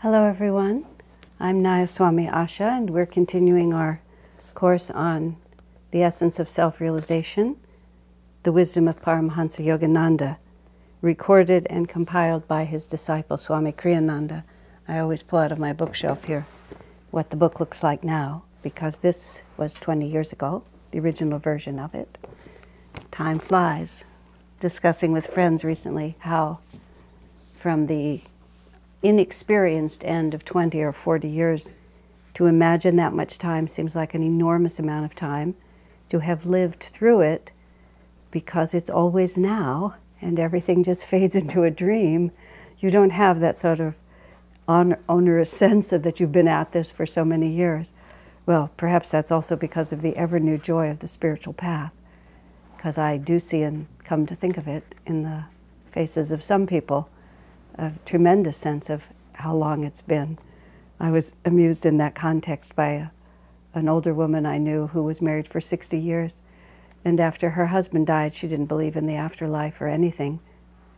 Hello everyone, I'm Nayaswami Asha, and we're continuing our course on the essence of self-realization, the wisdom of Paramhansa Yogananda, recorded and compiled by his disciple Swami Kriyananda. I always pull out of my bookshelf here what the book looks like now, because this was 20 years ago, the original version of it. Time flies. Discussing with friends recently how from the inexperienced end of 20 or 40 years, to imagine that much time seems like an enormous amount of time. To have lived through it, because it's always now and everything just fades into a dream, you don't have that sort of onerous sense of that you've been at this for so many years. Well, perhaps that's also because of the ever-new joy of the spiritual path, because I do see, and come to think of it, in the faces of some people, a tremendous sense of how long it's been. I was amused in that context by an older woman I knew who was married for 60 years. And after her husband died, she didn't believe in the afterlife or anything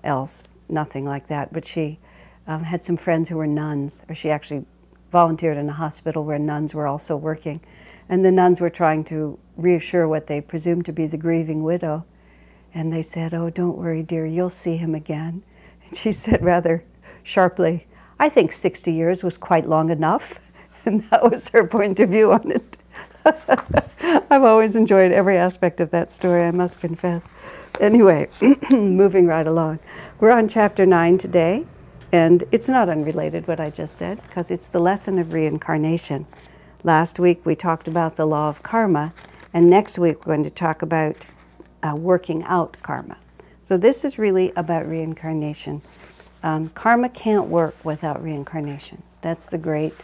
else, nothing like that. But she had some friends who were nuns, or she actually volunteered in a hospital where nuns were also working. And the nuns were trying to reassure what they presumed to be the grieving widow. And they said, "Oh, don't worry, dear, you'll see him again." And she said rather sharply, "I think 60 years was quite long enough." And that was her point of view on it. I've always enjoyed every aspect of that story, I must confess. Anyway, moving right along. We're on chapter 9 today, and it's not unrelated what I just said, because it's the lesson of reincarnation. Last week we talked about the law of karma, and next week we're going to talk about working out karma. So this is really about reincarnation. Karma can't work without reincarnation. That's the great,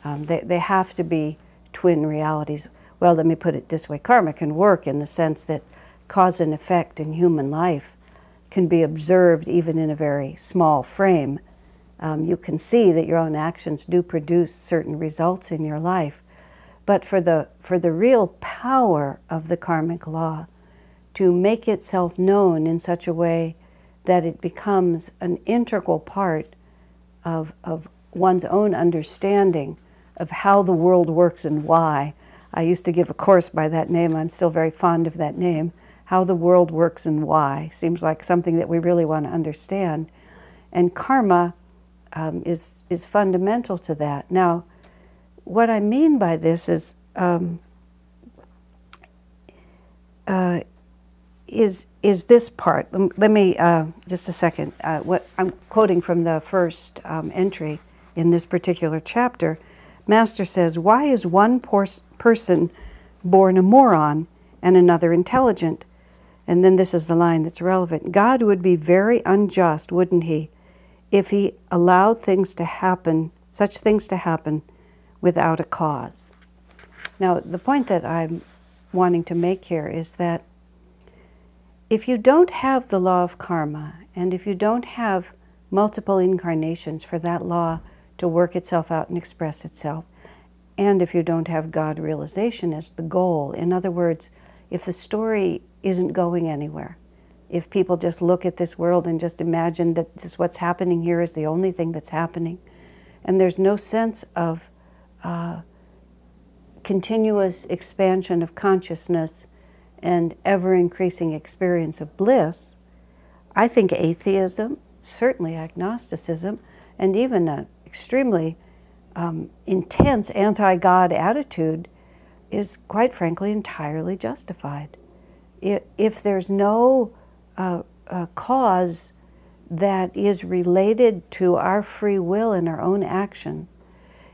they have to be twin realities. Well, let me put it this way. Karma can work in the sense that cause and effect in human life can be observed even in a very small frame. You can see that your own actions do produce certain results in your life. But for the real power of the karmic law to make itself known in such a way that it becomes an integral part of one's own understanding of how the world works and why. I used to give a course by that name. I'm still very fond of that name. How the world works and why. Seems like something that we really want to understand. And karma is fundamental to that. Now, what I mean by this is this part. Let me, just a second. What I'm quoting from the first entry in this particular chapter. Master says, "Why is one person born a moron and another intelligent?" And then this is the line that's relevant. "God would be very unjust, wouldn't he, if he allowed things to happen, such things to happen, without a cause." Now, the point that I'm wanting to make here is that if you don't have the law of karma, and if you don't have multiple incarnations for that law to work itself out and express itself, and if you don't have God realization as the goal, in other words, if the story isn't going anywhere, if people just look at this world and just imagine that this is what's happening here is the only thing that's happening, and there's no sense of continuous expansion of consciousness and ever-increasing experience of bliss, I think atheism, certainly agnosticism, and even an extremely intense anti-God attitude is, quite frankly, entirely justified. If there's no cause that is related to our free will and our own actions,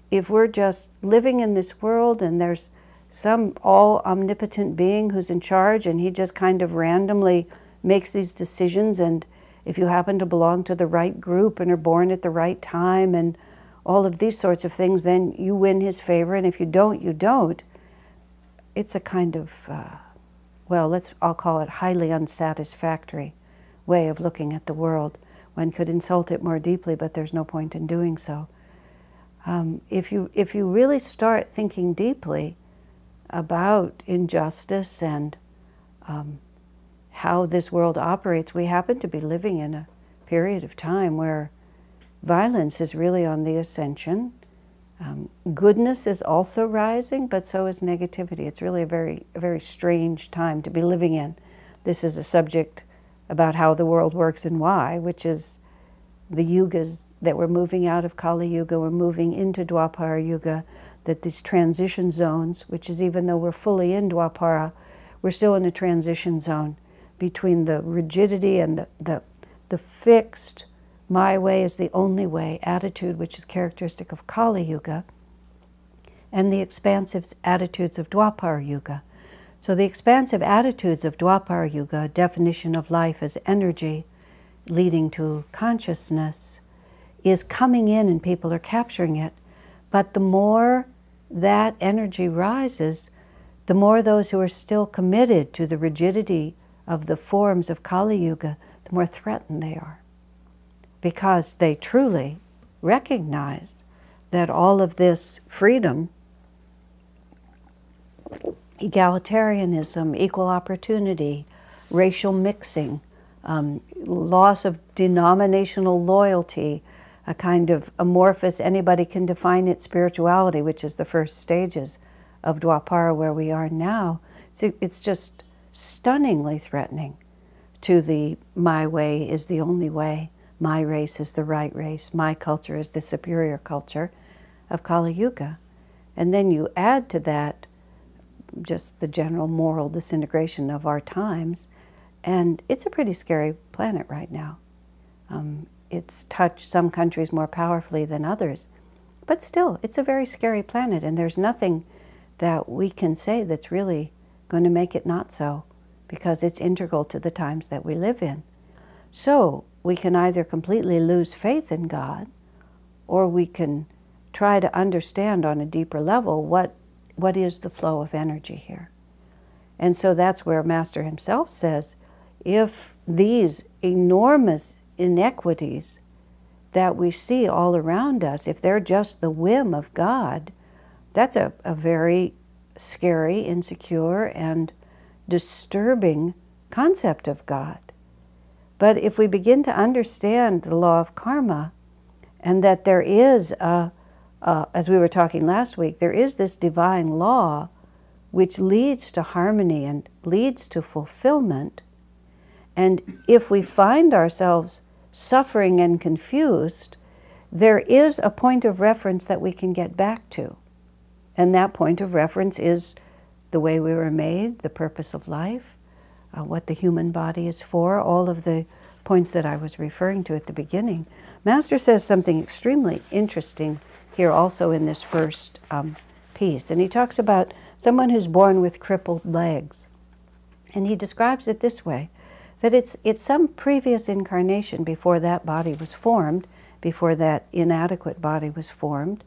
if we're just living in this world and there's some all-omnipotent being who's in charge and he just kind of randomly makes these decisions, and if you happen to belong to the right group and are born at the right time and all of these sorts of things, then you win his favor, and if you don't, you don't. It's a kind of, well, I'll call it highly unsatisfactory way of looking at the world. One could insult it more deeply, but there's no point in doing so. If you really start thinking deeply about injustice and how this world operates, we happen to be living in a period of time where violence is really on the ascension. Goodness is also rising, but so is negativity. It's really a very strange time to be living in. This is a subject about how the world works and why, which is the yugas that we're moving out of Kali Yuga, we're moving into Dwapara Yuga, that these transition zones, which is even though we're fully in Dwapara, we're still in a transition zone between the rigidity and the fixed, my way is the only way attitude, which is characteristic of Kali Yuga, and the expansive attitudes of Dwapara Yuga. So the expansive attitudes of Dwapara Yuga, definition of life as energy leading to consciousness, is coming in and people are capturing it. But the more that energy rises, the more those who are still committed to the rigidity of the forms of Kali Yuga, the more threatened they are. Because they truly recognize that all of this freedom, egalitarianism, equal opportunity, racial mixing, loss of denominational loyalty, a kind of amorphous, anybody can define it, spirituality, which is the first stages of Dwapara where we are now. It's just stunningly threatening to the my way is the only way, my race is the right race, my culture is the superior culture of Kali Yuga. And then you add to that just the general moral disintegration of our times, and it's a pretty scary planet right now. It's touched some countries more powerfully than others, but still, it's a very scary planet, and there's nothing that we can say that's really going to make it not so, because it's integral to the times that we live in. So we can either completely lose faith in God, or we can try to understand on a deeper level what is the flow of energy here. And so that's where Master himself says, if these enormous inequities that we see all around us, if they're just the whim of God, that's a very scary, insecure, and disturbing concept of God. But if we begin to understand the law of karma, and that there is, as we were talking last week, there is this divine law which leads to harmony and leads to fulfillment, and if we find ourselves suffering and confused, there is a point of reference that we can get back to. And that point of reference is the way we were made, the purpose of life, what the human body is for, all of the points that I was referring to at the beginning. Master says something extremely interesting here also in this first piece. And he talks about someone who's born with crippled legs. And he describes it this way, that it's some previous incarnation before that body was formed, before that inadequate body was formed.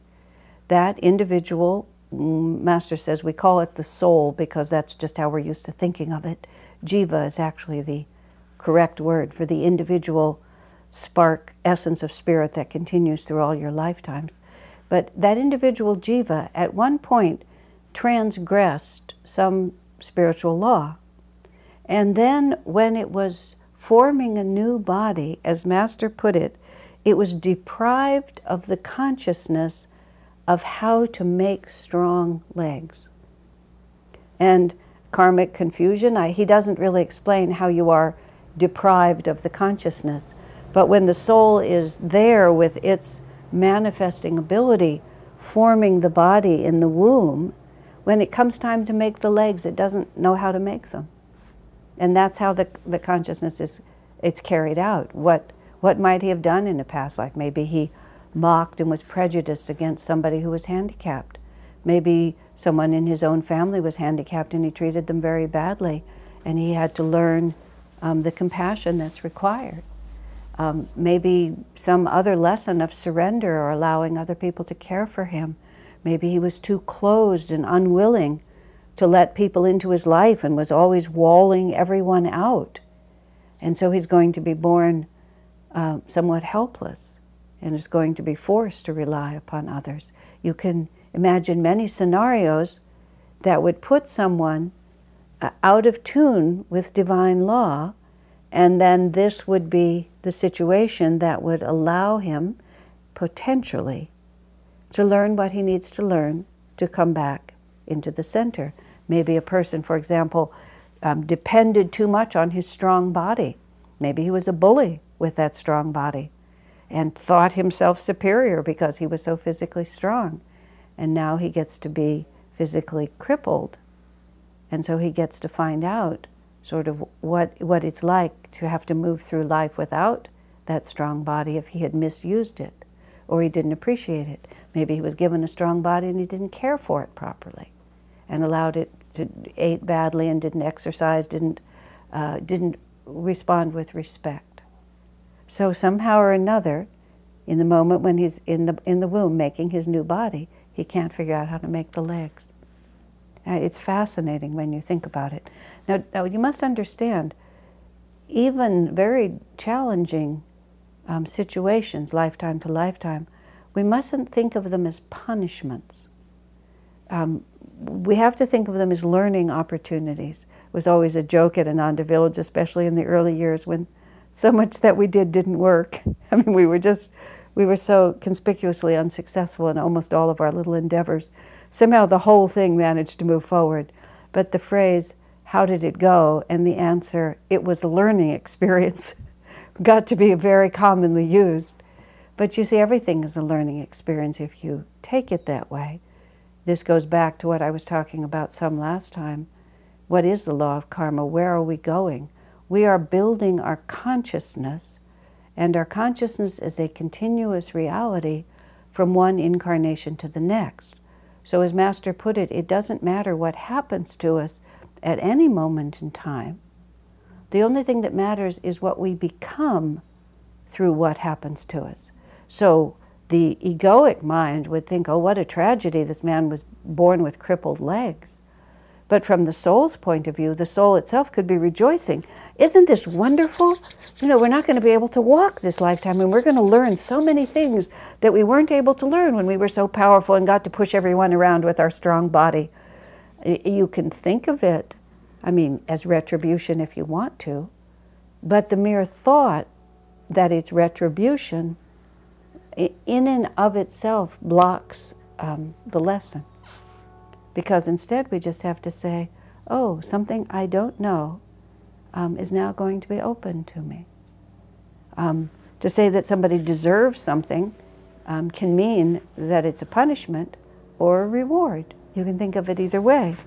That individual, Master says, we call it the soul because that's just how we're used to thinking of it. Jiva is actually the correct word for the individual spark, essence of spirit that continues through all your lifetimes. But that individual jiva at one point transgressed some spiritual law. And then when it was forming a new body, as Master put it, it was deprived of the consciousness of how to make strong legs. And karmic confusion, he doesn't really explain how you are deprived of the consciousness. But when the soul is there with its manifesting ability, forming the body in the womb, when it comes time to make the legs, it doesn't know how to make them. And that's how the consciousness it's carried out. What might he have done in a past life? Maybe he mocked and was prejudiced against somebody who was handicapped. Maybe someone in his own family was handicapped and he treated them very badly, and he had to learn the compassion that's required. Maybe some other lesson of surrender or allowing other people to care for him. Maybe he was too closed and unwilling to let people into his life and was always walling everyone out. And so he's going to be born somewhat helpless and is going to be forced to rely upon others. You can imagine many scenarios that would put someone out of tune with divine law, and then this would be the situation that would allow him, potentially to learn what he needs to learn to come back into the center. Maybe a person, for example, depended too much on his strong body. Maybe he was a bully with that strong body and thought himself superior because he was so physically strong. And now he gets to be physically crippled. And so he gets to find out sort of what it's like to have to move through life without that strong body if he had misused it or he didn't appreciate it. Maybe he was given a strong body and he didn't care for it properly and allowed it to ate badly and didn't exercise, didn't respond with respect. So somehow or another, in the moment when he's in the womb making his new body, he can't figure out how to make the legs. It's fascinating when you think about it. Now you must understand, even very challenging situations, lifetime to lifetime, we mustn't think of them as punishments. We have to think of them as learning opportunities. It was always a joke at Ananda Village, especially in the early years when so much that we did didn't work. I mean, we were so conspicuously unsuccessful in almost all of our little endeavors. Somehow the whole thing managed to move forward. But the phrase, how did it go? And the answer, it was a learning experience, got to be very commonly used. But you see, everything is a learning experience if you take it that way. This goes back to what I was talking about some last time. What is the law of karma? Where are we going? We are building our consciousness, and our consciousness is a continuous reality from one incarnation to the next. So as Master put it, it doesn't matter what happens to us at any moment in time. The only thing that matters is what we become through what happens to us. So the egoic mind would think, oh, what a tragedy, this man was born with crippled legs. But from the soul's point of view, the soul itself could be rejoicing. Isn't this wonderful? You know, we're not going to be able to walk this lifetime, and we're going to learn so many things that we weren't able to learn when we were so powerful and got to push everyone around with our strong body. You can think of it, I mean, as retribution if you want to, but the mere thought that it's retribution in and of itself blocks the lesson. Because instead we just have to say, oh, something I don't know is now going to be open to me. To say that somebody deserves something can mean that it's a punishment or a reward. You can think of it either way.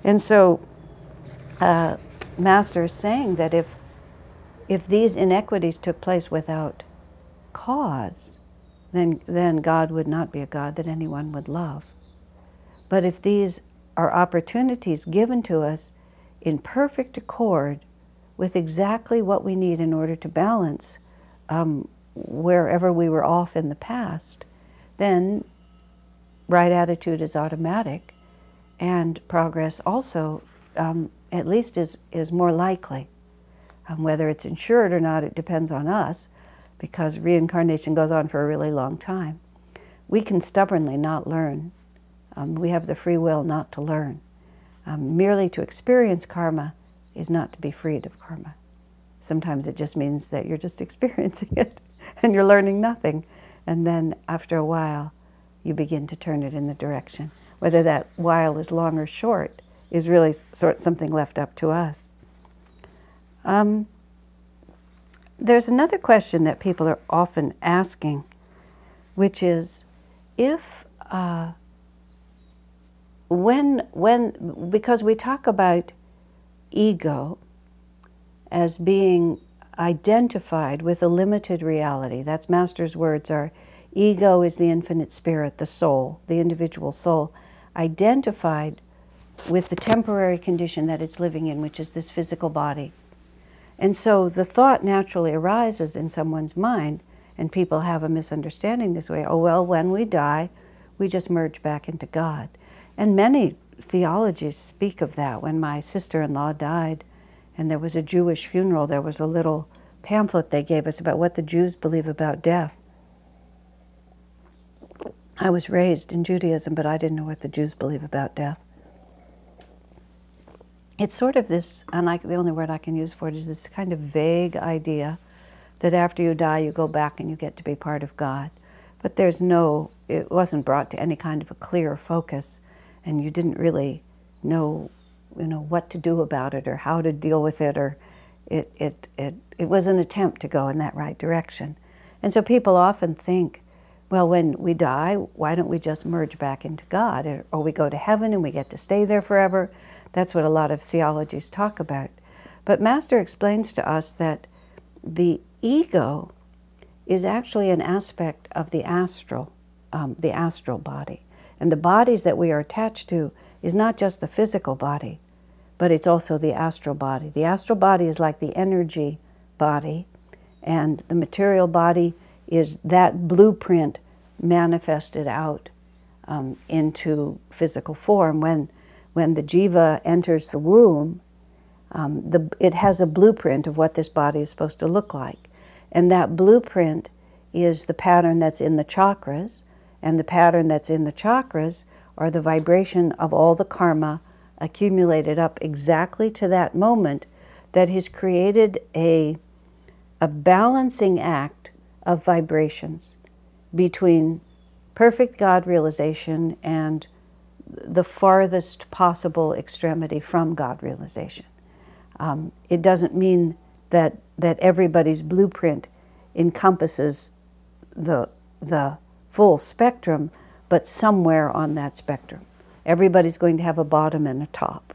And so Master is saying that if these inequities took place without cause, then God would not be a God that anyone would love. But if these are opportunities given to us in perfect accord with exactly what we need in order to balance wherever we were off in the past, then right attitude is automatic, and progress also at least is more likely. Whether it's ensured or not, it depends on us, because reincarnation goes on for a really long time. We can stubbornly not learn. We have the free will not to learn. Merely to experience karma is not to be freed of karma. Sometimes it just means that you're just experiencing it and you're learning nothing. And then after a while, you begin to turn it in the direction. Whether that while is long or short is really something left up to us. There's another question that people are often asking, which is, if because we talk about ego as being identified with a limited reality. That's Master's words are, ego is the infinite spirit, the soul, the individual soul, identified with the temporary condition that it's living in, which is this physical body. And so the thought naturally arises in someone's mind, and people have a misunderstanding this way, oh, well, when we die, we just merge back into God. And many theologies speak of that. When my sister-in-law died and there was a Jewish funeral, there was a little pamphlet they gave us about what the Jews believe about death. I was raised in Judaism, but I didn't know what the Jews believe about death. It's sort of this, and the only word I can use for it is this kind of vague idea that after you die, you go back and you get to be part of God. but it wasn't brought to any kind of a clear focus, and you didn't really know, what to do about it or how to deal with it, or it was an attempt to go in that right direction. And so people often think, well, when we die, why don't we just merge back into God? Or we go to heaven and we get to stay there forever. That's what a lot of theologies talk about. But Master explains to us that the ego is actually an aspect of the astral body. And the bodies that we are attached to is not just the physical body, but it's also the astral body. The astral body is like the energy body, and the material body is that blueprint manifested out into physical form. When the jiva enters the womb, it has a blueprint of what this body is supposed to look like. And that blueprint is the pattern that's in the chakras, and the pattern that's in the chakras are the vibration of all the karma accumulated up exactly to that moment that has created a balancing act of vibrations between perfect God realization and the farthest possible extremity from God realization. It doesn't mean that everybody's blueprint encompasses the full spectrum, but somewhere on that spectrum. Everybody's going to have a bottom and a top.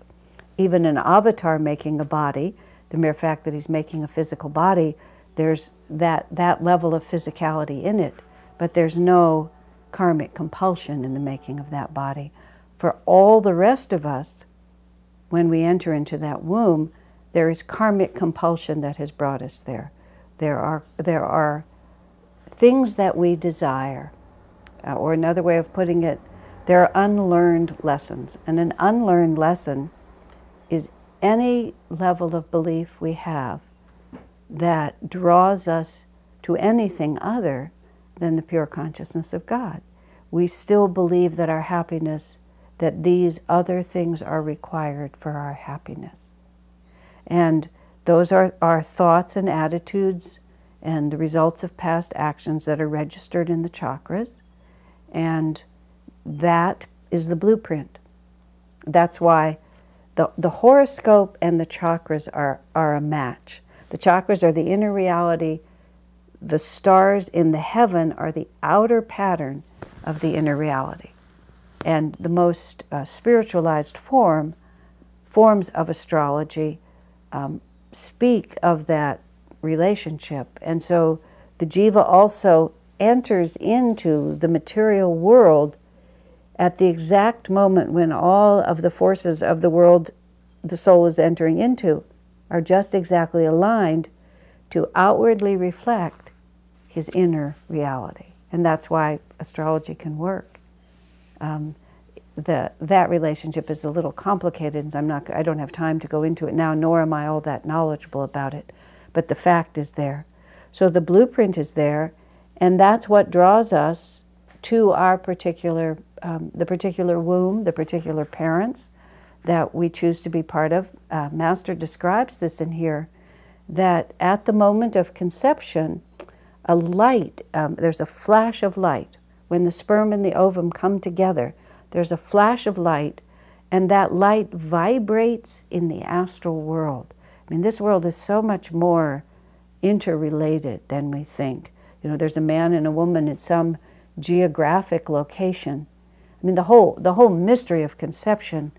Even an avatar making a body, the mere fact that he's making a physical body, there's that level of physicality in it, but there's no karmic compulsion in the making of that body. For all the rest of us, when we enter into that womb, there is karmic compulsion that has brought us there. There are things that we desire, or another way of putting it, there are unlearned lessons. And an unlearned lesson is any level of belief we have that draws us to anything other than the pure consciousness of God. We still believe that our happiness, that these other things are required for our happiness. And those are our thoughts and attitudes and the results of past actions that are registered in the chakras. And that is the blueprint. That's why the horoscope and the chakras are a match. The chakras are the inner reality. The stars in the heaven are the outer pattern of the inner reality. And the most spiritualized forms of astrology speak of that relationship. And so the jiva also enters into the material world at the exact moment when all of the forces of the world the soul is entering into are just exactly aligned to outwardly reflect his inner reality. And that's why astrology can work. That relationship is a little complicated, and I don't have time to go into it now, nor am I all that knowledgeable about it. But the fact is there. So the blueprint is there, and that's what draws us to our particular, the particular womb, the particular parents that we choose to be part of. Master describes this in here, that at the moment of conception, a light, there's a flash of light. When the sperm and the ovum come together, there's a flash of light, and that light vibrates in the astral world. I mean, this world is so much more interrelated than we think. You know, there's a man and a woman in some geographic location. I mean, the whole mystery of conception,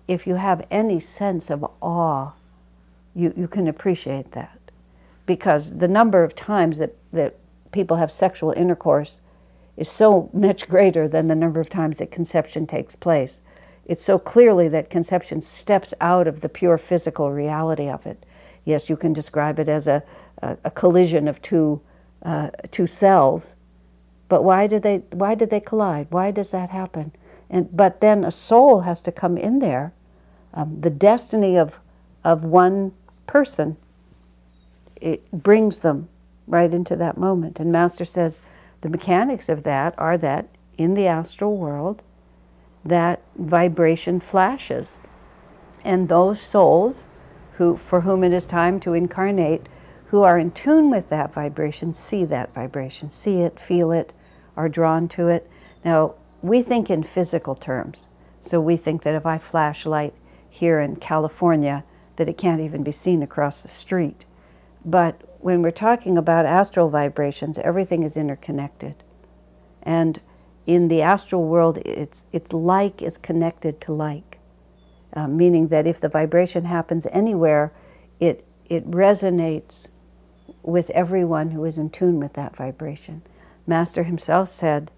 if you have any sense of awe, you can appreciate that. Because the number of times that people have sexual intercourse is so much greater than the number of times that conception takes place. It's so clearly that conception steps out of the pure physical reality of it. Yes, you can describe it as a collision of two cells, but why did they collide? Why does that happen? But then a soul has to come in there. The destiny of one person, it brings them right into that moment. And Master says the mechanics of that are that in the astral world, that vibration flashes. And those souls for whom it is time to incarnate, who are in tune with that vibration, see that vibration, see it, feel it, are drawn to it. Now, we think in physical terms. So we think that if I flash light here in California, that it can't even be seen across the street. But when we're talking about astral vibrations, everything is interconnected. And in the astral world, it's like is connected to like, meaning that if the vibration happens anywhere, it resonates with everyone who is in tune with that vibration. Master himself said,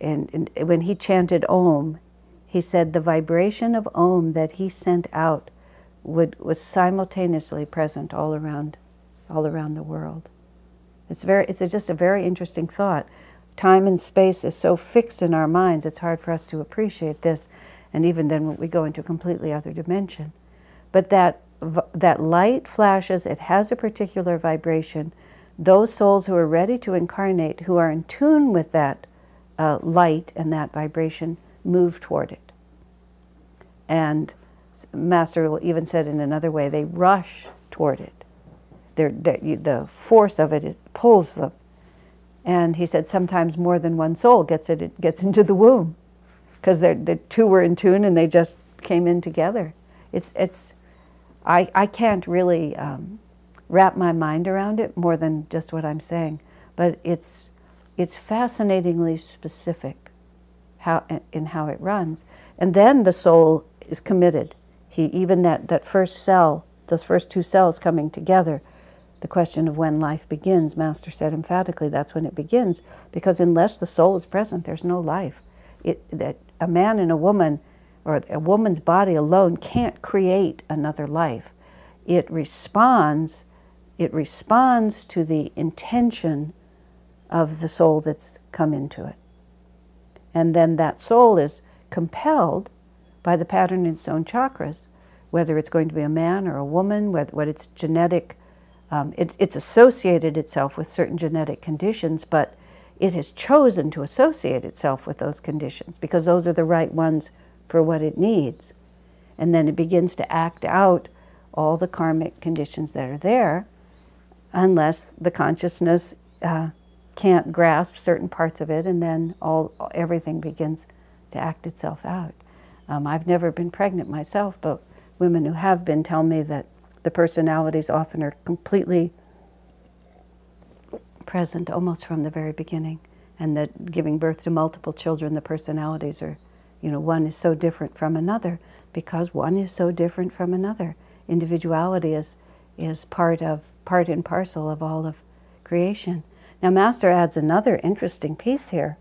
and when he chanted Om, he said the vibration of Om that he sent out was simultaneously present all around the world. It's just a very interesting thought. Time and space is so fixed in our minds, it's hard for us to appreciate this, and even then when we go into a completely other dimension. But that light flashes, it has a particular vibration. Those souls who are ready to incarnate, who are in tune with that light and that vibration, move toward it. And Master even said in another way, they rush toward it. The force of it pulls them. And he said sometimes more than one soul gets into the womb, because the two were in tune and they just came in together. I can't really wrap my mind around it more than just what I'm saying, but it's fascinatingly specific in how it runs. And then the soul is committed. Even that first cell, those first two cells coming together, the question of when life begins, Master said emphatically that's when it begins, because unless the soul is present, there's no life. That a man and a woman, or a woman's body alone, can't create another life. It responds to the intention of the soul that's come into it. And then that soul is compelled by the pattern in its own chakras, whether it's going to be a man or a woman, what its genetic, it's associated itself with certain genetic conditions, but it has chosen to associate itself with those conditions because those are the right ones for what it needs. And then it begins to act out all the karmic conditions that are there, unless the consciousness can't grasp certain parts of it, and then everything begins to act itself out. I've never been pregnant myself, but women who have been tell me that the personalities often are completely present almost from the very beginning, and that giving birth to multiple children, the personalities are, one is so different from another because one is so different from another. Individuality is part and parcel of all of creation. Now, Master adds another interesting piece here,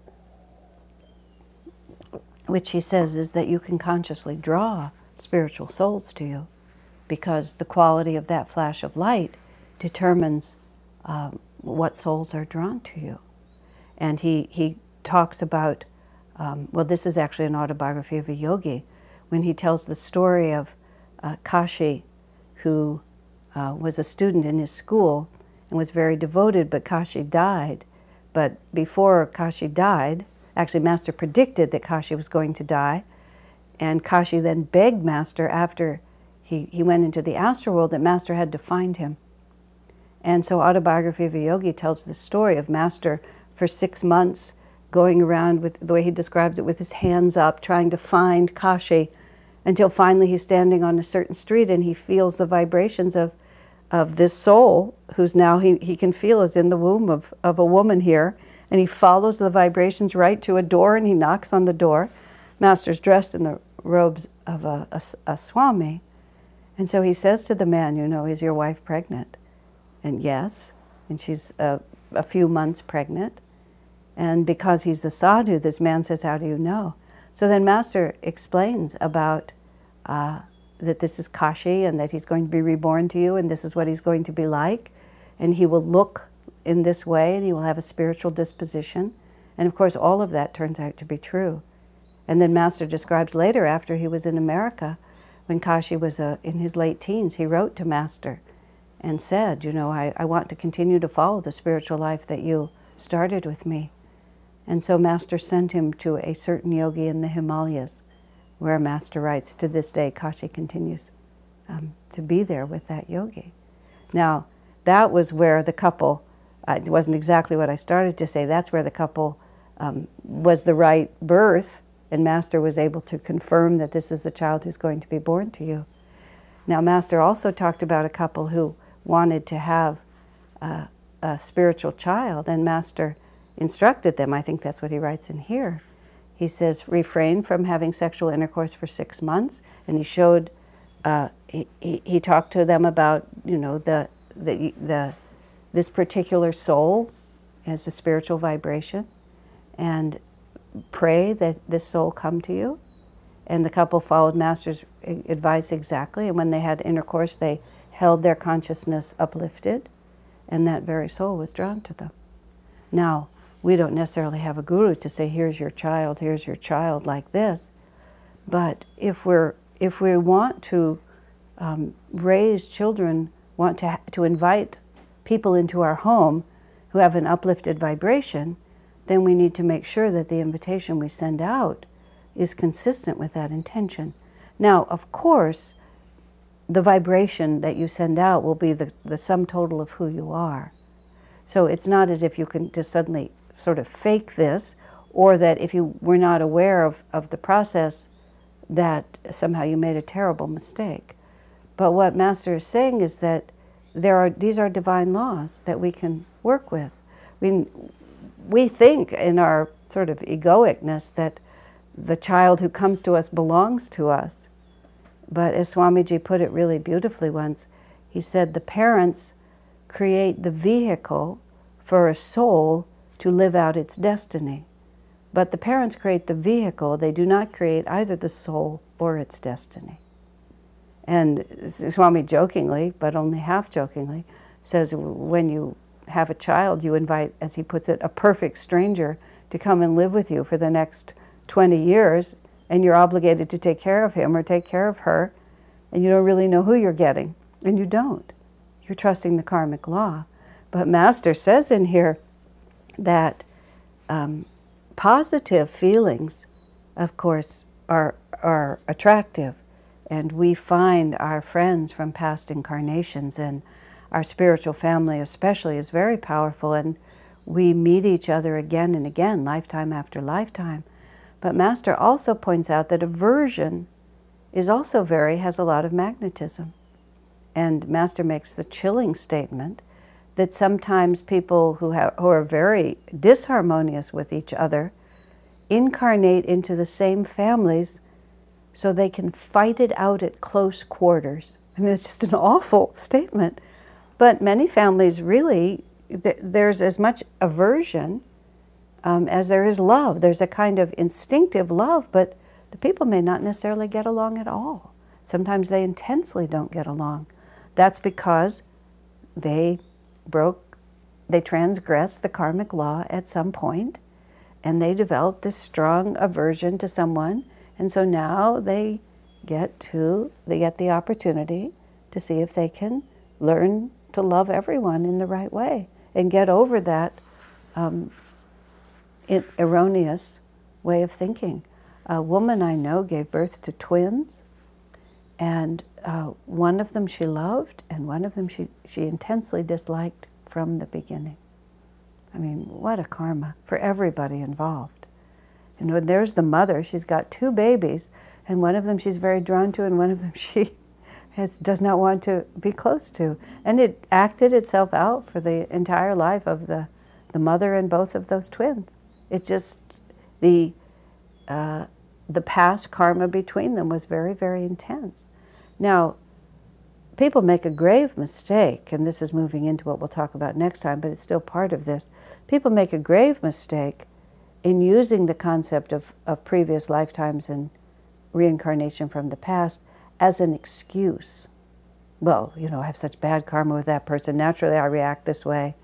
which he says is that you can consciously draw spiritual souls to you, because the quality of that flash of light determines what souls are drawn to you. And he talks about, well, this is actually an autobiography of a yogi, when he tells the story of Kashi, who was a student in his school and was very devoted, but Kashi died. But before Kashi died, actually Master predicted that Kashi was going to die, and Kashi then begged Master after he went into the astral world that Master had to find him. And so Autobiography of a Yogi tells the story of Master for 6 months going around with, the way he describes it, with his hands up, trying to find Kashi, until finally he's standing on a certain street and he feels the vibrations of this soul, who's now, he can feel is in the womb of a woman here, and he follows the vibrations right to a door and he knocks on the door. Master's dressed in the robes of a Swami. And so he says to the man, is your wife pregnant? And yes, and she's a few months pregnant. And because he's a sadhu, this man says, how do you know? So then Master explains about that this is Kashi and that he's going to be reborn to you and this is what he's going to be like. And he will look in this way and he will have a spiritual disposition. And of course, all of that turns out to be true. And then Master describes later, after he was in America, when Kashi was in his late teens, he wrote to Master and said, I want to continue to follow the spiritual life that you started with me. And so Master sent him to a certain yogi in the Himalayas, where Master writes, to this day, Kashi continues to be there with that yogi. Now, that was where the couple, it wasn't exactly what I started to say, that's where the couple was the right birth, and Master was able to confirm that this is the child who's going to be born to you. Now, Master also talked about a couple who wanted to have a spiritual child, and Master instructed them. I think that's what he writes in here. He says, refrain from having sexual intercourse for 6 months, and he showed, he talked to them about, you know, this particular soul as a spiritual vibration, and pray that this soul come to you. And the couple followed Master's advice exactly, and when they had intercourse, they held their consciousness uplifted, and that very soul was drawn to them. Now, we don't necessarily have a guru to say, here's your child like this, but if we want to raise children, want to invite people into our home who have an uplifted vibration, then we need to make sure that the invitation we send out is consistent with that intention. Now, of course, the vibration that you send out will be the sum total of who you are. So it's not as if you can just suddenly sort of fake this, or that if you were not aware of the process, that somehow you made a terrible mistake. But what Master is saying is that these are divine laws that we can work with. I mean, we think in our sort of egoicness that the child who comes to us belongs to us. But as Swamiji put it really beautifully once, he said the parents create the vehicle for a soul to live out its destiny. But the parents create the vehicle, they do not create either the soul or its destiny. And Swami jokingly, but only half jokingly, says when you have a child, you invite, as he puts it, a perfect stranger to come and live with you for the next 20 years, and you're obligated to take care of him or take care of her, and you don't really know who you're getting, and you don't. You're trusting the karmic law. But Master says in here that positive feelings, of course, are attractive, and we find our friends from past incarnations, and our spiritual family especially is very powerful, and we meet each other again and again, lifetime after lifetime. But Master also points out that aversion is also has a lot of magnetism. And Master makes the chilling statement that sometimes people who are very disharmonious with each other incarnate into the same families so they can fight it out at close quarters. I mean, it's just an awful statement. But many families really, there's as much aversion as there is love. There's a kind of instinctive love, but the people may not necessarily get along at all. Sometimes they intensely don't get along. That's because they transgressed the karmic law at some point, and they developed this strong aversion to someone, and so now they get the opportunity to see if they can learn to love everyone in the right way and get over that erroneous way of thinking. A woman I know gave birth to twins, and one of them she loved, and one of them she intensely disliked from the beginning. I mean, what a karma for everybody involved. And when there's the mother, she's got 2 babies, and one of them she's very drawn to, and one of them she does not want to be close to. And it acted itself out for the entire life of the mother and both of those twins. It just, the past karma between them was very, very intense. Now, people make a grave mistake, and this is moving into what we'll talk about next time, but it's still part of this. People make a grave mistake in using the concept of previous lifetimes and reincarnation from the past as an excuse. Well, you know, I have such bad karma with that person. Naturally, I react this way.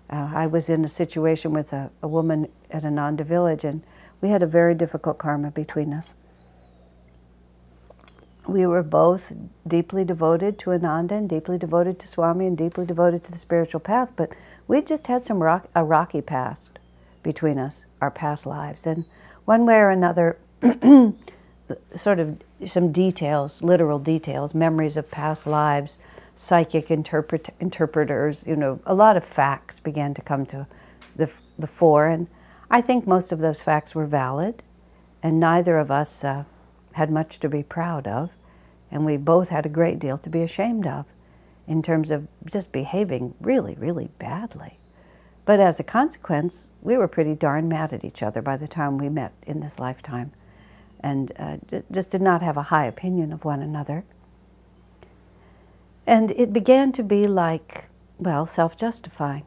I was in a situation with a woman at Ananda village, and we had a very difficult karma between us. We were both deeply devoted to Ananda and deeply devoted to Swami and deeply devoted to the spiritual path, but we just had a rocky past between us, our past lives. And one way or another, sort of some details, literal details, memories of past lives, psychic interpreters, you know, a lot of facts began to come to the fore. And I think most of those facts were valid, and neither of us had much to be proud of, and we both had a great deal to be ashamed of in terms of just behaving really, really badly. But as a consequence, we were pretty darn mad at each other by the time we met in this lifetime, and just did not have a high opinion of one another. And it began to be like, well, self-justifying.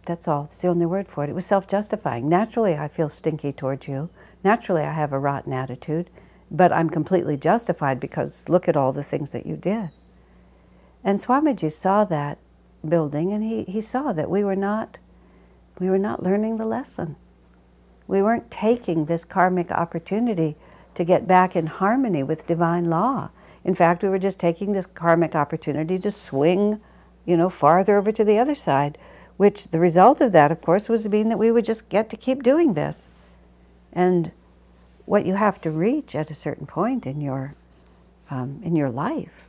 That's all. It's the only word for it. It was self-justifying. Naturally, I feel stinky towards you. Naturally, I have a rotten attitude, but I'm completely justified because look at all the things that you did. And Swamiji saw that building, and he saw that we were not learning the lesson. We weren't taking this karmic opportunity to get back in harmony with divine law. In fact, we were just taking this karmic opportunity to swing, farther over to the other side, which the result of that, of course, was being that we would just get to keep doing this. And what you have to reach at a certain point in your life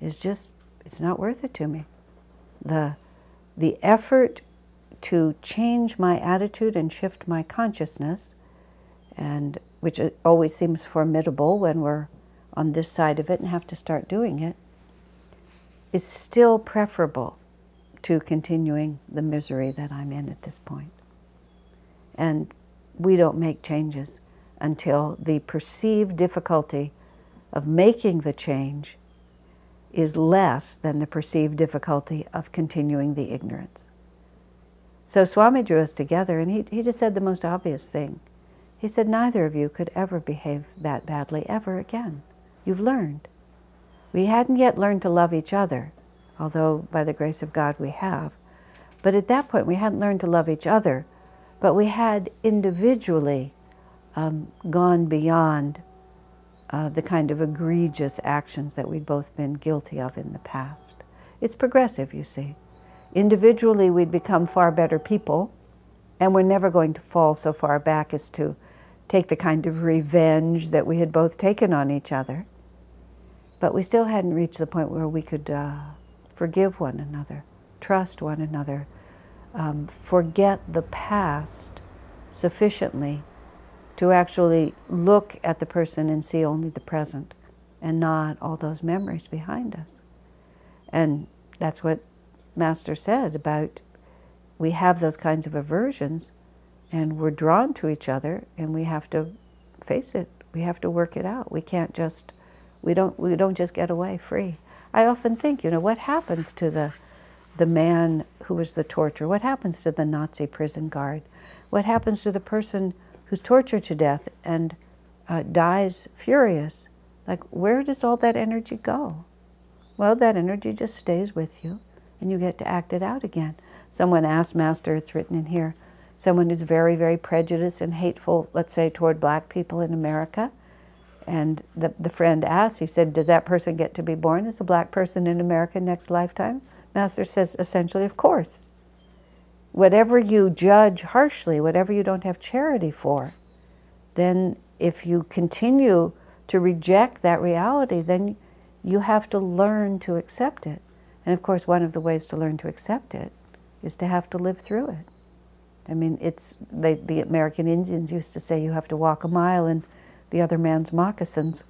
is just, it's not worth it to me. The effort to change my attitude and shift my consciousness, and which always seems formidable when we're on this side of it and have to start doing it, is still preferable to continuing the misery that I'm in at this point. And we don't make changes until the perceived difficulty of making the change is less than the perceived difficulty of continuing the ignorance. So Swami drew us together, and he just said the most obvious thing. He said, neither of you could ever behave that badly ever again. You've learned. We hadn't yet learned to love each other, although by the grace of God we have. But at that point we hadn't learned to love each other, but we had individually gone beyond the kind of egregious actions that we'd both been guilty of in the past. It's progressive, you see. Individually we'd become far better people, and we're never going to fall so far back as to take the kind of revenge that we had both taken on each other. But we still hadn't reached the point where we could forgive one another, trust one another, forget the past sufficiently to actually look at the person and see only the present and not all those memories behind us. And that's what Master said about we have those kinds of aversions and we're drawn to each other, and we have to face it. We have to work it out. We can't just, we don't just get away free. I often think, what happens to the man who was the torturer? What happens to the Nazi prison guard? What happens to the person who's tortured to death and dies furious? Like, where does all that energy go? Well, that energy just stays with you, and you get to act it out again. Someone asked Master, it's written in here, someone who's very, very prejudiced and hateful, let's say, toward black people in America. And the friend asked, he said, does that person get to be born as a black person in America next lifetime? Master says, essentially, of course. Whatever you judge harshly, whatever you don't have charity for, then if you continue to reject that reality, then you have to learn to accept it. And of course, one of the ways to learn to accept it is to have to live through it. I mean, the American Indians used to say you have to walk a mile in the other man's moccasins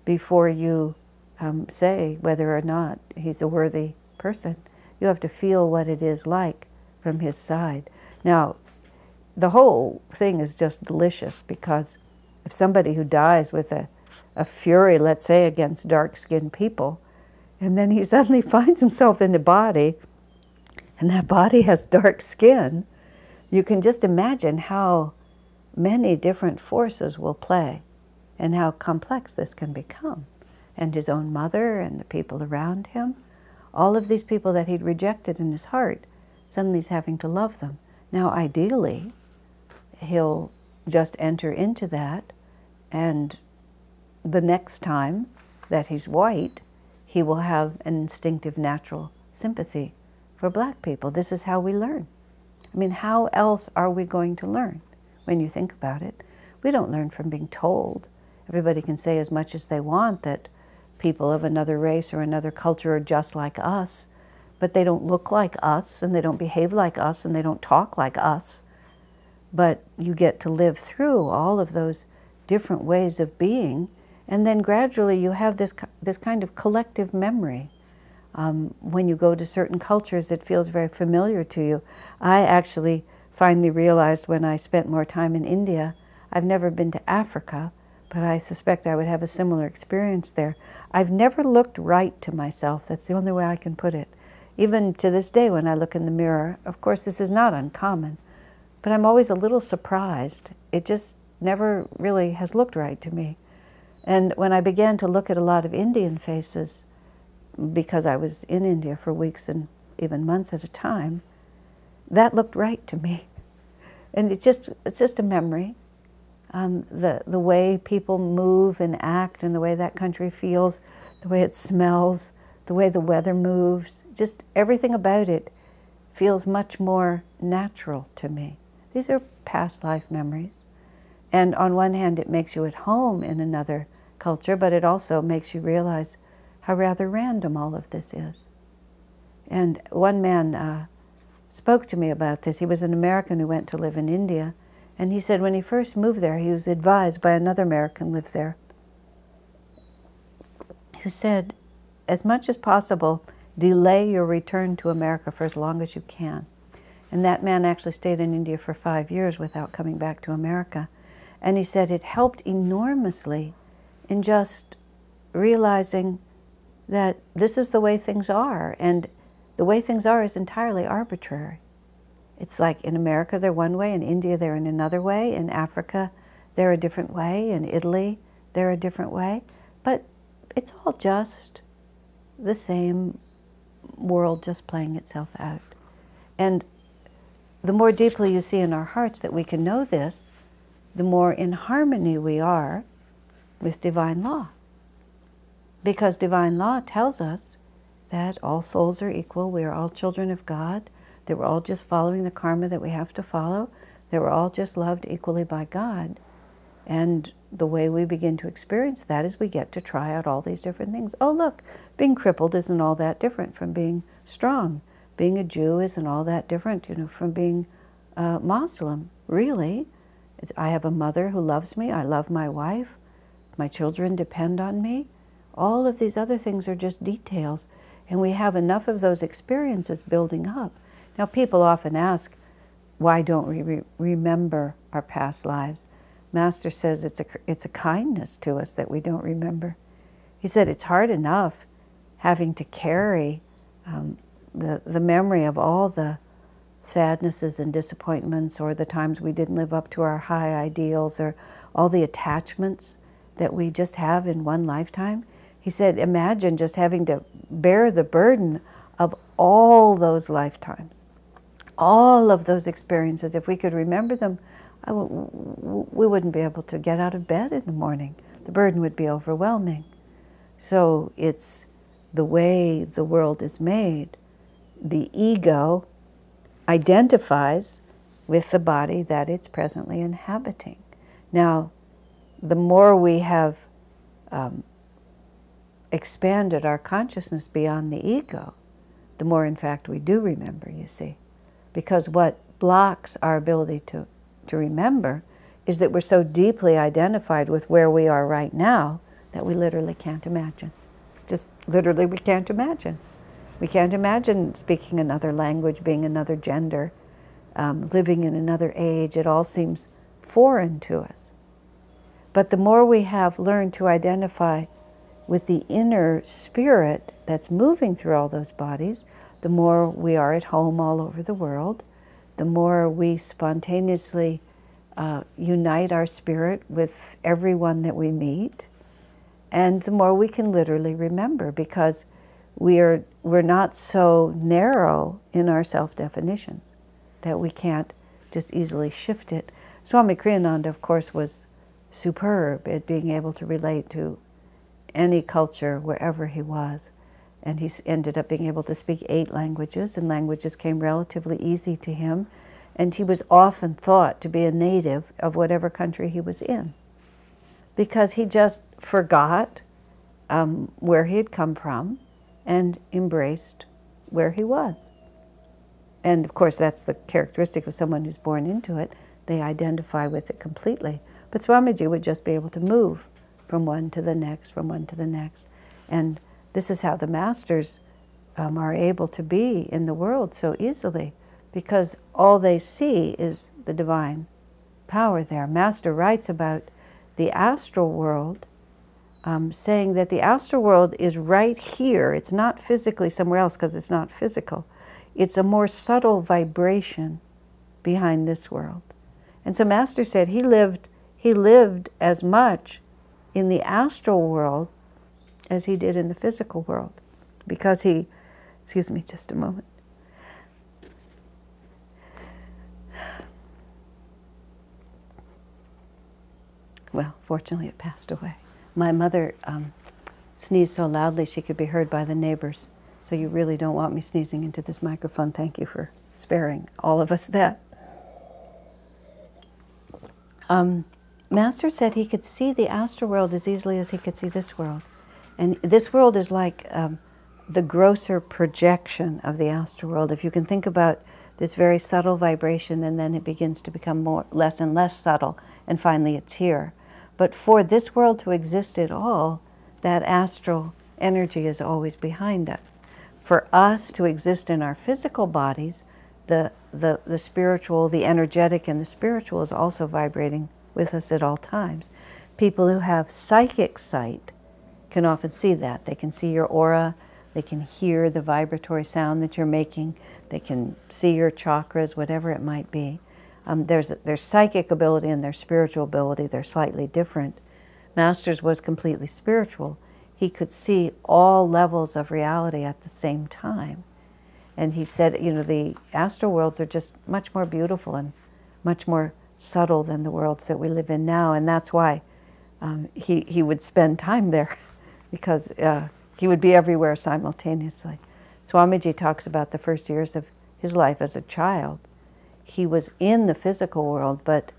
before you say whether or not he's a worthy person. You have to feel what it is like from his side. Now, the whole thing is just delicious, because if somebody who dies with a fury, let's say, against dark-skinned people, and then he suddenly finds himself in a body, and that body has dark skin, you can just imagine how many different forces will play and how complex this can become. And his own mother and the people around him, all of these people that he'd rejected in his heart, suddenly he's having to love them. Now, ideally, he'll just enter into that, and the next time that he's white, he will have an instinctive natural sympathy for black people. This is how we learn. I mean, how else are we going to learn when you think about it? We don't learn from being told. Everybody can say as much as they want that people of another race or another culture are just like us, but they don't look like us, and they don't behave like us, and they don't talk like us. but you get to live through all of those different ways of being, and then gradually you have this kind of collective memory. When you go to certain cultures, it feels very familiar to you. I actually finally realized when I spent more time in India, I've never been to Africa, but I suspect I would have a similar experience there. I've never looked right to myself. That's the only way I can put it. Even to this day when I look in the mirror, of course this is not uncommon, but I'm always a little surprised. It just never really has looked right to me. And when I began to look at a lot of Indian faces, because I was in India for weeks and even months at a time, that looked right to me. And it's just a memory. The way people move and act and the way that country feels, the way it smells, the way the weather moves, just everything about it feels much more natural to me. These are past life memories. And on one hand, it makes you at home in another culture, but it also makes you realize how rather random all of this is. And one man spoke to me about this. He was an American who went to live in India, and he said when he first moved there, he was advised by another American who lived there, who said, as much as possible, delay your return to America for as long as you can. And that man actually stayed in India for 5 years without coming back to America. And he said it helped enormously in just realizing that this is the way things are, and the way things are is entirely arbitrary. It's like in America they're one way, in India they're in another way, in Africa they're a different way, in Italy they're a different way, but it's all just the same world just playing itself out. And the more deeply you see in our hearts that we can know this, the more in harmony we are with divine law. Because divine law tells us that all souls are equal, we are all children of God, that we're all just following the karma that we have to follow, that we're all just loved equally by God. And the way we begin to experience that is we get to try out all these different things. Oh look, being crippled isn't all that different from being strong. Being a Jew isn't all that different, from being Muslim. Really, I have a mother who loves me, I love my wife, my children depend on me. All of these other things are just details, and we have enough of those experiences building up. Now people often ask, why don't we remember our past lives? Master says it's a kindness to us that we don't remember. He said it's hard enough having to carry the memory of all the sadnesses and disappointments, or the times we didn't live up to our high ideals, or all the attachments that we just have in one lifetime. He said, imagine just having to bear the burden of all those lifetimes, all of those experiences. If we could remember them, we wouldn't be able to get out of bed in the morning. The burden would be overwhelming. So it's the way the world is made. The ego identifies with the body that it's presently inhabiting. Now, the more we have expanded our consciousness beyond the ego, the more, in fact, we do remember, you see. Because what blocks our ability to remember is that we're so deeply identified with where we are right now that we literally can't imagine. Just literally we can't imagine. We can't imagine speaking another language, being another gender, living in another age. It all seems foreign to us. But the more we have learned to identify with the inner spirit that's moving through all those bodies, the more we are at home all over the world, the more we spontaneously unite our spirit with everyone that we meet, and the more we can literally remember, because we're not so narrow in our self-definitions that we can't just easily shift it. Swami Kriyananda, of course, was superb at being able to relate to any culture wherever he was. And he ended up being able to speak 8 languages, and languages came relatively easy to him. And he was often thought to be a native of whatever country he was in, because he just forgot where he had come from and embraced where he was. And of course, that's the characteristic of someone who's born into it. they identify with it completely. But Swamiji would just be able to move from one to the next, from one to the next. And this is how the masters are able to be in the world so easily, because all they see is the divine power there. Master writes about the astral world, saying that the astral world is right here. It's not physically somewhere else, because it's not physical. It's a more subtle vibration behind this world. And so Master said he lived as much in the astral world as he did in the physical world, because he, excuse me just a moment. Well, fortunately it passed away. My mother sneezed so loudly she could be heard by the neighbors. So you really don't want me sneezing into this microphone. Thank you for sparing all of us that. Master said he could see the astral world as easily as he could see this world. And this world is like the grosser projection of the astral world. If you can think about this very subtle vibration, and then it begins to become less and less subtle, and finally it's here. But for this world to exist at all, that astral energy is always behind it. For us to exist in our physical bodies, the spiritual, the energetic and the spiritual is also vibrating with us at all times. People who have psychic sight can often see that. They can see your aura, they can hear the vibratory sound that you're making, they can see your chakras, whatever it might be. There's psychic ability and there's spiritual ability. They're slightly different. Master's was completely spiritual. He could see all levels of reality at the same time. And he said, you know, the astral worlds are just much more beautiful and much more subtle than the worlds that we live in now. And that's why he would spend time there, because he would be everywhere simultaneously. Swamiji talks about the first years of his life as a child. He was in the physical world, but,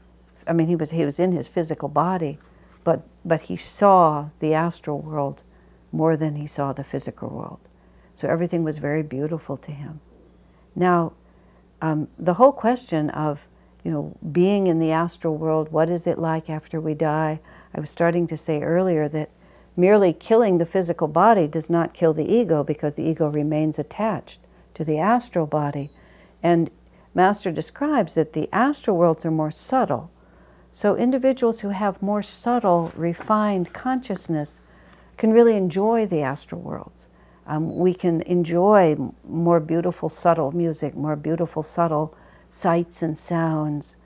I mean, he was in his physical body, but he saw the astral world more than he saw the physical world. So everything was very beautiful to him. Now, the whole question of, you know, being in the astral world, what is it like after we die? I was starting to say earlier that merely killing the physical body does not kill the ego, because the ego remains attached to the astral body. And Master describes that the astral worlds are more subtle. So individuals who have more subtle, refined consciousness can really enjoy the astral worlds. We can enjoy more beautiful, subtle music, more beautiful, subtle sights and sounds.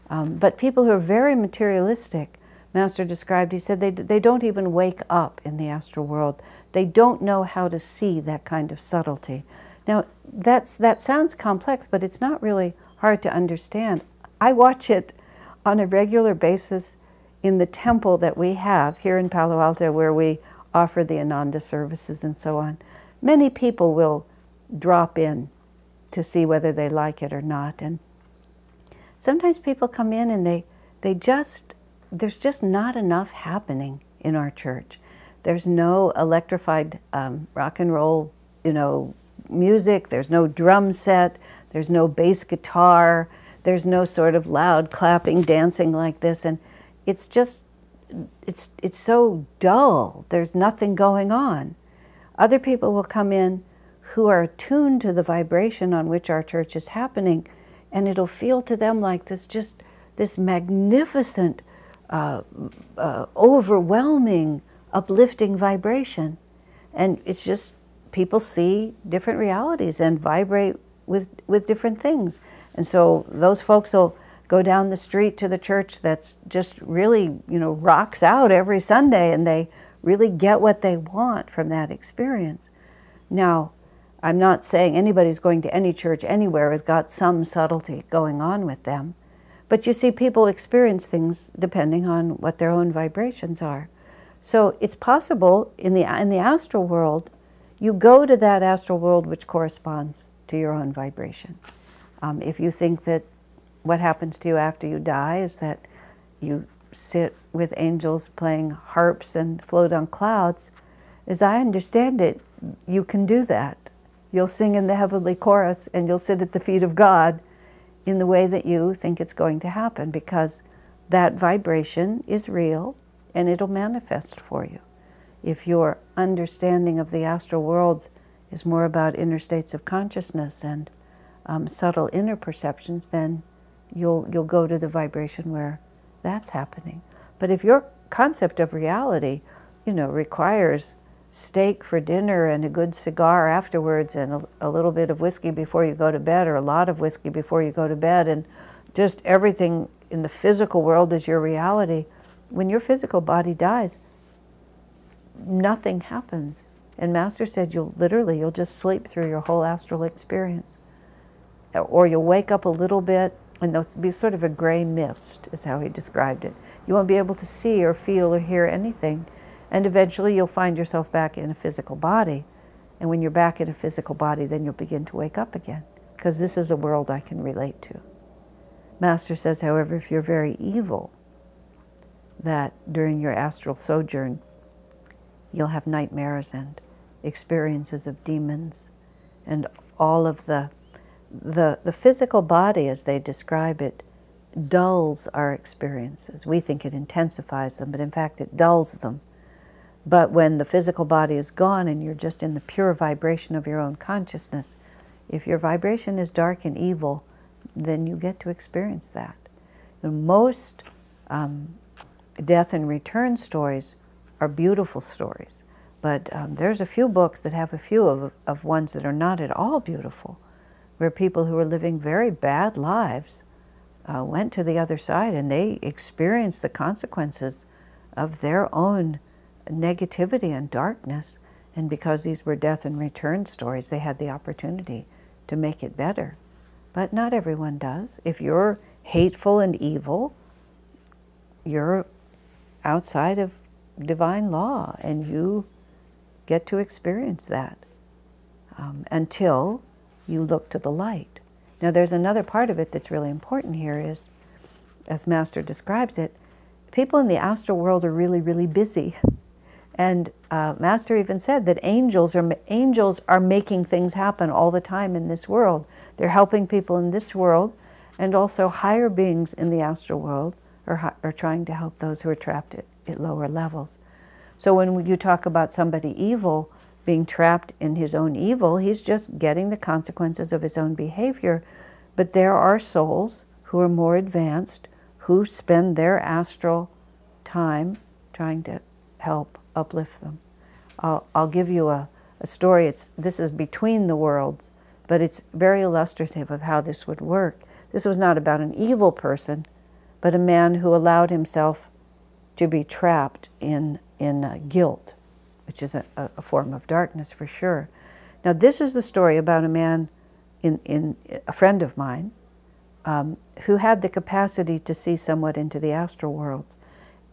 But people who are very materialistic, Master described, he said they don't even wake up in the astral world. They don't know how to see that kind of subtlety. Now, that sounds complex, but it's not really hard to understand. I watch it on a regular basis in the temple that we have here in Palo Alto, where we offer the Ananda services and so on. Many people will drop in to see whether they like it or not. And sometimes people come in and there's just not enough happening in our church. There's no electrified rock and roll, you know, music. There's no drum set. There's no bass guitar. There's no sort of loud clapping, dancing like this. And it's just, it's so dull. There's nothing going on. Other people will come in who are attuned to the vibration on which our church is happening, and it'll feel to them like this magnificent, overwhelming, uplifting vibration. And it's just, people see different realities and vibrate with different things. And so those folks will go down the street to the church that's just really, you know, rocks out every Sunday, and they really get what they want from that experience. Now, I'm not saying anybody's going to any church anywhere has got some subtlety going on with them, but you see people experience things depending on what their own vibrations are. So it's possible in the astral world, you go to that astral world which corresponds to your own vibration. If you think that what happens to you after you die is that you sit with angels playing harps and float on clouds, as I understand it, you can do that. You'll sing in the heavenly chorus and you'll sit at the feet of God in the way that you think it's going to happen, because that vibration is real and it'll manifest for you. If your understanding of the astral worlds is more about inner states of consciousness and subtle inner perceptions, then you'll go to the vibration where that's happening. But if your concept of reality, requires steak for dinner and a good cigar afterwards and a little bit of whiskey before you go to bed, or a lot of whiskey before you go to bed, and just everything in the physical world is your reality, when your physical body dies, nothing happens. And Master said you'll just sleep through your whole astral experience. Or you'll wake up a little bit, and there'll be sort of a gray mist, is how he described it. You won't be able to see or feel or hear anything. And eventually you'll find yourself back in a physical body. And when you're back in a physical body, then you'll begin to wake up again. Because this is a world I can relate to. Master says, however, if you're very evil, that during your astral sojourn, you'll have nightmares and experiences of demons, and all of the physical body, as they describe it, dulls our experiences. We think it intensifies them, but in fact it dulls them. But when the physical body is gone and you're just in the pure vibration of your own consciousness, if your vibration is dark and evil, then you get to experience that. And most death and return stories are beautiful stories, but there's a few books that have a few of ones that are not at all beautiful, where people who are living very bad lives went to the other side and they experienced the consequences of their own negativity and darkness, and because these were death and return stories, they had the opportunity to make it better. But not everyone does. If you're hateful and evil, you're outside of divine law, and you get to experience that until you look to the light. Now there's another part of it that's really important here is, as Master describes it, people in the astral world are really, really busy. And Master even said that angels are making things happen all the time in this world. They're helping people in this world, and also higher beings in the astral world are trying to help those who are trapped at lower levels. So when you talk about somebody evil being trapped in his own evil, he's just getting the consequences of his own behavior. But there are souls who are more advanced, who spend their astral time trying to help uplift them. I'll give you a story. This is between the worlds, but it's very illustrative of how this would work. This was not about an evil person, but a man who allowed himself to be trapped in guilt, which is a form of darkness for sure. Now this is the story about a man, a friend of mine, who had the capacity to see somewhat into the astral worlds.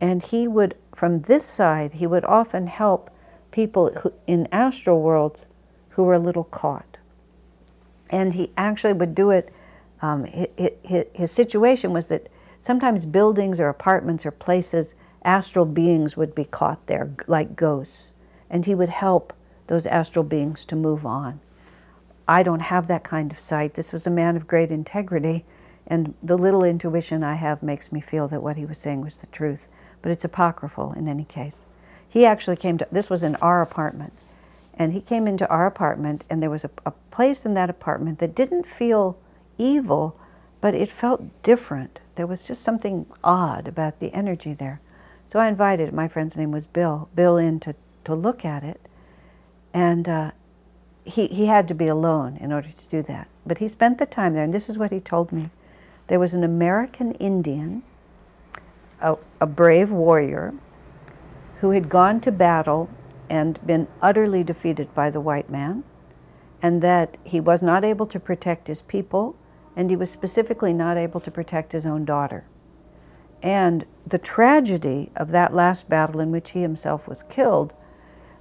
And he would, from this side, he would often help people in astral worlds who were a little caught. And he actually would do it, his situation was that sometimes buildings or apartments or places, astral beings would be caught there like ghosts. And he would help those astral beings to move on. I don't have that kind of sight. This was a man of great integrity, and the little intuition I have makes me feel that what he was saying was the truth. But it's apocryphal in any case. He actually came to, this was in our apartment, and he came into our apartment, and there was a place in that apartment that didn't feel evil, but it felt different. There was just something odd about the energy there. So I invited, my friend's name was Bill in to look at it, and he had to be alone in order to do that. But he spent the time there, and this is what he told me. There was an American Indian, a brave warrior, who had gone to battle and been utterly defeated by the white man, and that he was not able to protect his people, and he was specifically not able to protect his own daughter. And the tragedy of that last battle in which he himself was killed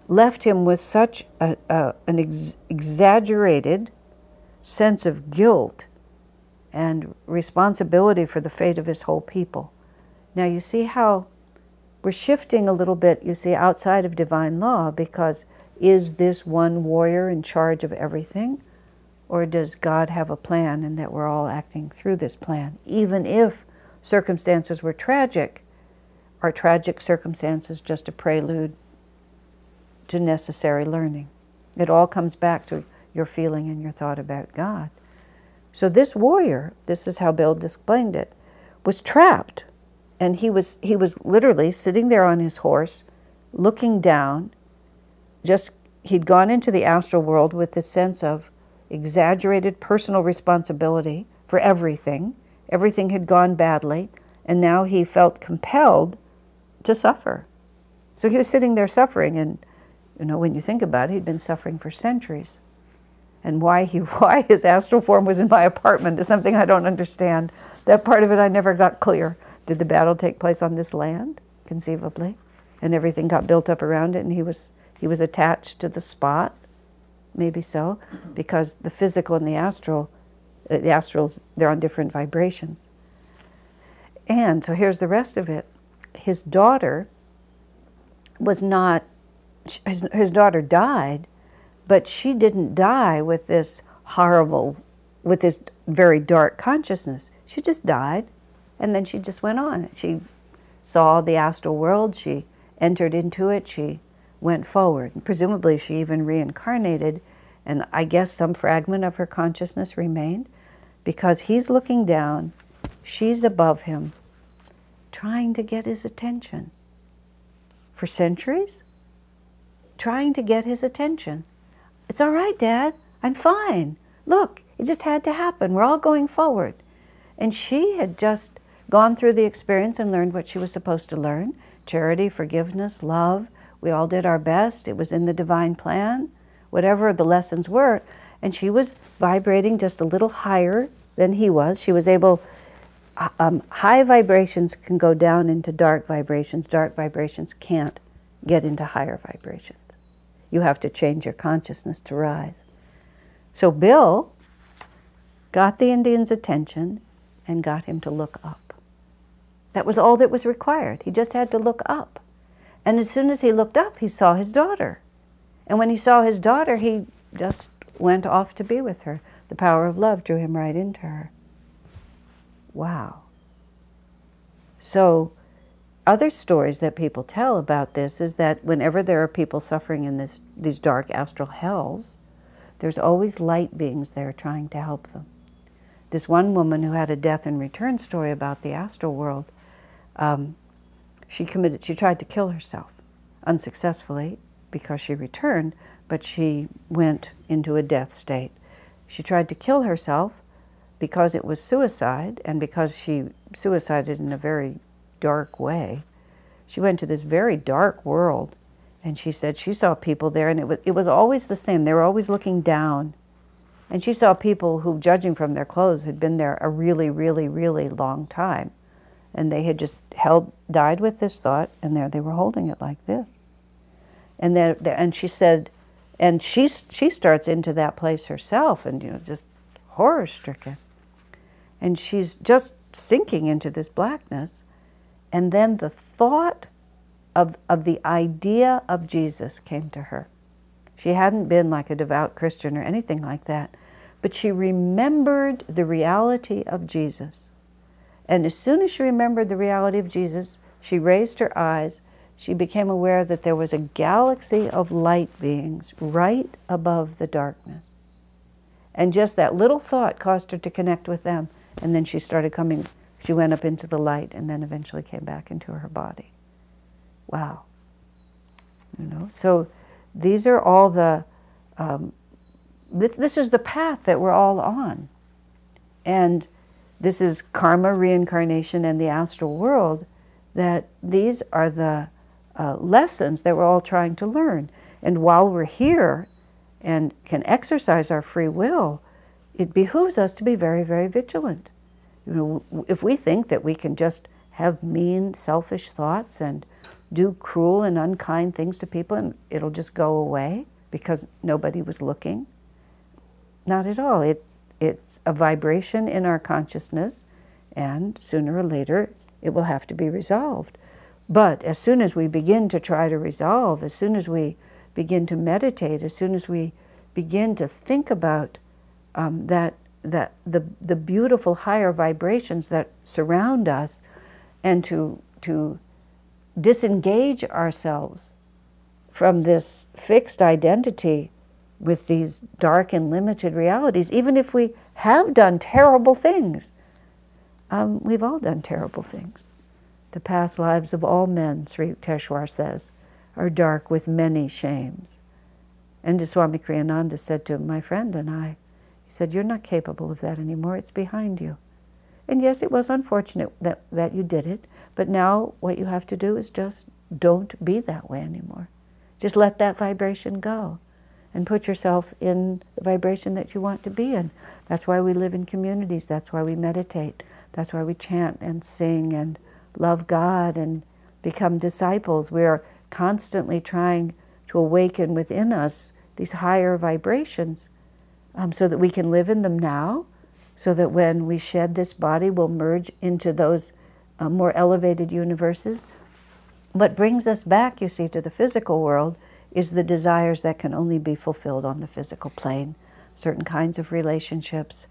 left him with such an exaggerated sense of guilt and responsibility for the fate of his whole people. Now you see how we're shifting a little bit, you see, outside of divine law, because is this one warrior in charge of everything? Or does God have a plan and that we're all acting through this plan? Even if circumstances were tragic, are tragic circumstances just a prelude to necessary learning? It all comes back to your feeling and your thought about God. So this warrior, this is how Bill explained it, was trapped. And he was literally sitting there on his horse, looking down. He'd gone into the astral world with this sense of exaggerated personal responsibility for everything. Everything had gone badly, and now he felt compelled to suffer. So he was sitting there suffering, and when you think about it, he'd been suffering for centuries. And why his astral form was in my apartment is something I don't understand. That part of it I never got clear. Did the battle take place on this land? Conceivably. And everything got built up around it, and he was attached to the spot? Maybe so, because the physical and the astrals, they're on different vibrations. And so here's the rest of it. His daughter was not, his daughter died, but she didn't die with this horrible, with this very dark consciousness. She just died, and then she just went on. She saw the astral world, she entered into it, she went forward. And presumably she even reincarnated, and I guess some fragment of her consciousness remained, because he's looking down, she's above him, trying to get his attention. For centuries, trying to get his attention. It's all right, Dad, I'm fine. Look, it just had to happen. We're all going forward. And she had just gone through the experience and learned what she was supposed to learn. Charity, forgiveness, love. We all did our best. It was in the divine plan, whatever the lessons were. And she was vibrating just a little higher than he was. She was able, high vibrations can go down into dark vibrations. Dark vibrations can't get into higher vibrations. You have to change your consciousness to rise. So Bill got the Indian's attention and got him to look up. That was all that was required. He just had to look up. And as soon as he looked up, he saw his daughter. And when he saw his daughter, he just went off to be with her. The power of love drew him right into her. Wow. So other stories that people tell about this is that whenever there are people suffering in these dark astral hells, there's always light beings there trying to help them. This one woman who had a death and return story about the astral world, she tried to kill herself, unsuccessfully, because she returned, but she went into a death state. She tried to kill herself because it was suicide, and because she suicided in a very dark way. She went to this very dark world, and she said she saw people there, and it was always the same. They were always looking down. And she saw people who, judging from their clothes, had been there a really, really, really long time. And they had just died with this thought, and there they were holding it like this. And she said, and she starts into that place herself, and just horror-stricken. And she's just sinking into this blackness. And then the thought of the idea of Jesus came to her. She hadn't been like a devout Christian or anything like that, but she remembered the reality of Jesus. And as soon as she remembered the reality of Jesus, she raised her eyes. She became aware that there was a galaxy of light beings right above the darkness. And just that little thought caused her to connect with them. And then she went up into the light, and then eventually came back into her body. Wow. So these are all the, this is the path that we're all on. And this is karma, reincarnation, and the astral world, that these are the lessons that we're all trying to learn. And while we're here and can exercise our free will, it behooves us to be very, very vigilant. If we think that we can just have mean, selfish thoughts and do cruel and unkind things to people and it'll just go away because nobody was looking, not at all. It's a vibration in our consciousness, and sooner or later it will have to be resolved. But as soon as we begin to try to resolve, as soon as we begin to meditate, as soon as we begin to think about the beautiful higher vibrations that surround us, and to disengage ourselves from this fixed identity with these dark and limited realities, even if we have done terrible things. We've all done terrible things. The past lives of all men, Sri Yukteswar says, are dark with many shames. And Swami Kriyananda said to my friend and I, he said, you're not capable of that anymore, it's behind you. And yes, it was unfortunate that you did it, but now what you have to do is just don't be that way anymore. Just let that vibration go and put yourself in the vibration that you want to be in. That's why we live in communities, that's why we meditate, that's why we chant and sing and love God and become disciples. We are constantly trying to awaken within us these higher vibrations so that we can live in them now, so that when we shed this body, we'll merge into those more elevated universes. What brings us back, you see, to the physical world is the desires that can only be fulfilled on the physical plane. Certain kinds of relationships,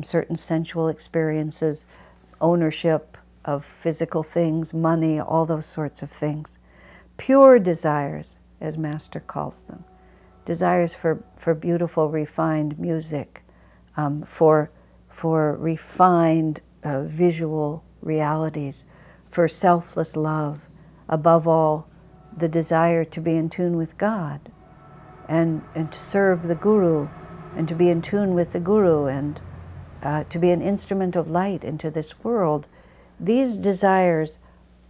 certain sensual experiences, ownership of physical things, money, all those sorts of things. Pure desires, as Master calls them. Desires for beautiful, refined music, for refined visual realities, for selfless love, above all, the desire to be in tune with God and to serve the Guru and to be in tune with the Guru and to be an instrument of light into this world. These desires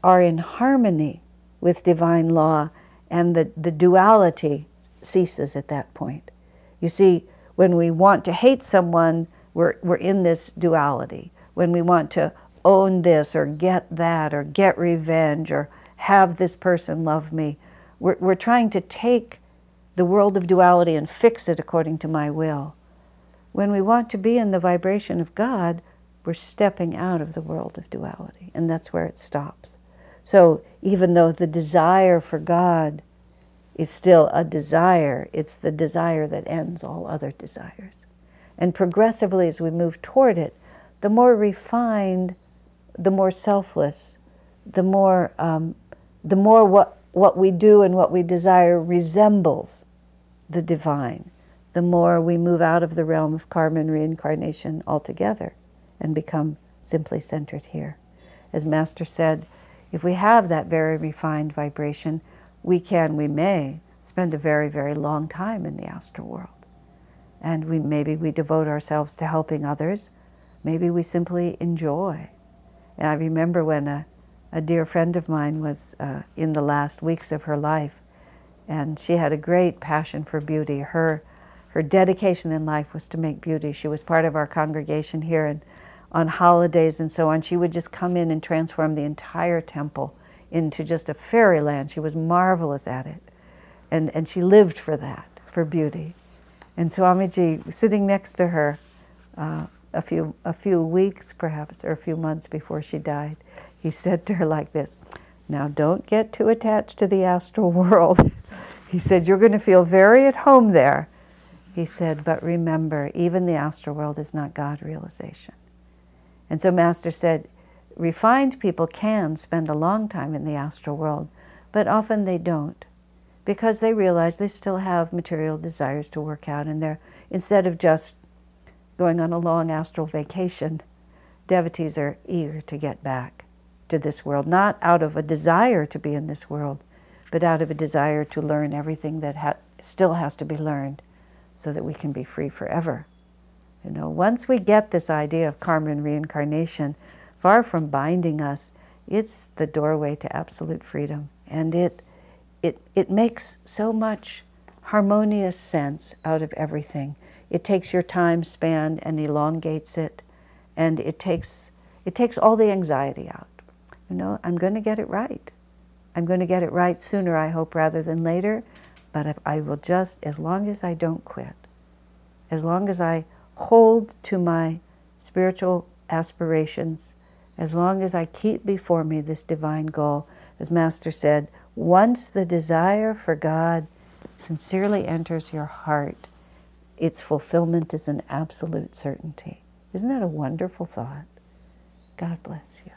are in harmony with divine law, and the duality ceases at that point. You see, when we want to hate someone, we're in this duality. When we want to own this or get that or get revenge or have this person love me, we're trying to take the world of duality and fix it according to my will. When we want to be in the vibration of God, we're stepping out of the world of duality, and that's where it stops. So even though the desire for God is still a desire, it's the desire that ends all other desires. And progressively, as we move toward it, the more refined, the more selfless, the more what we do and what we desire resembles the divine, the more we move out of the realm of karma and reincarnation altogether and become simply centered here. As Master said, if we have that very refined vibration, we may spend a very, very long time in the astral world. And maybe we devote ourselves to helping others. Maybe we simply enjoy. And I remember when a dear friend of mine was in the last weeks of her life, and she had a great passion for beauty. Her dedication in life was to make beauty. She was part of our congregation here, and on holidays and so on, she would just come in and transform the entire temple into just a fairyland. She was marvelous at it. And she lived for that, for beauty. And Swamiji, sitting next to her a few weeks perhaps, or a few months before she died, he said to her like this, "Now don't get too attached to the astral world." He said, "You're going to feel very at home there." He said, "But remember, even the astral world is not God realization." And so Master said, refined people can spend a long time in the astral world, but often they don't, because they realize they still have material desires to work out, and instead of just going on a long astral vacation, devotees are eager to get back to this world, not out of a desire to be in this world, but out of a desire to learn everything that still has to be learned so that we can be free forever. You know, once we get this idea of karma and reincarnation, far from binding us, it's the doorway to absolute freedom. And it makes so much harmonious sense out of everything. It takes your time span and elongates it, and it takes all the anxiety out. You know, I'm going to get it right. I'm going to get it right sooner, I hope, rather than later, but if I will just, as long as I don't quit, as long as I hold to my spiritual aspirations, as long as I keep before me this divine goal, as Master said, once the desire for God sincerely enters your heart, its fulfillment is an absolute certainty. Isn't that a wonderful thought? God bless you.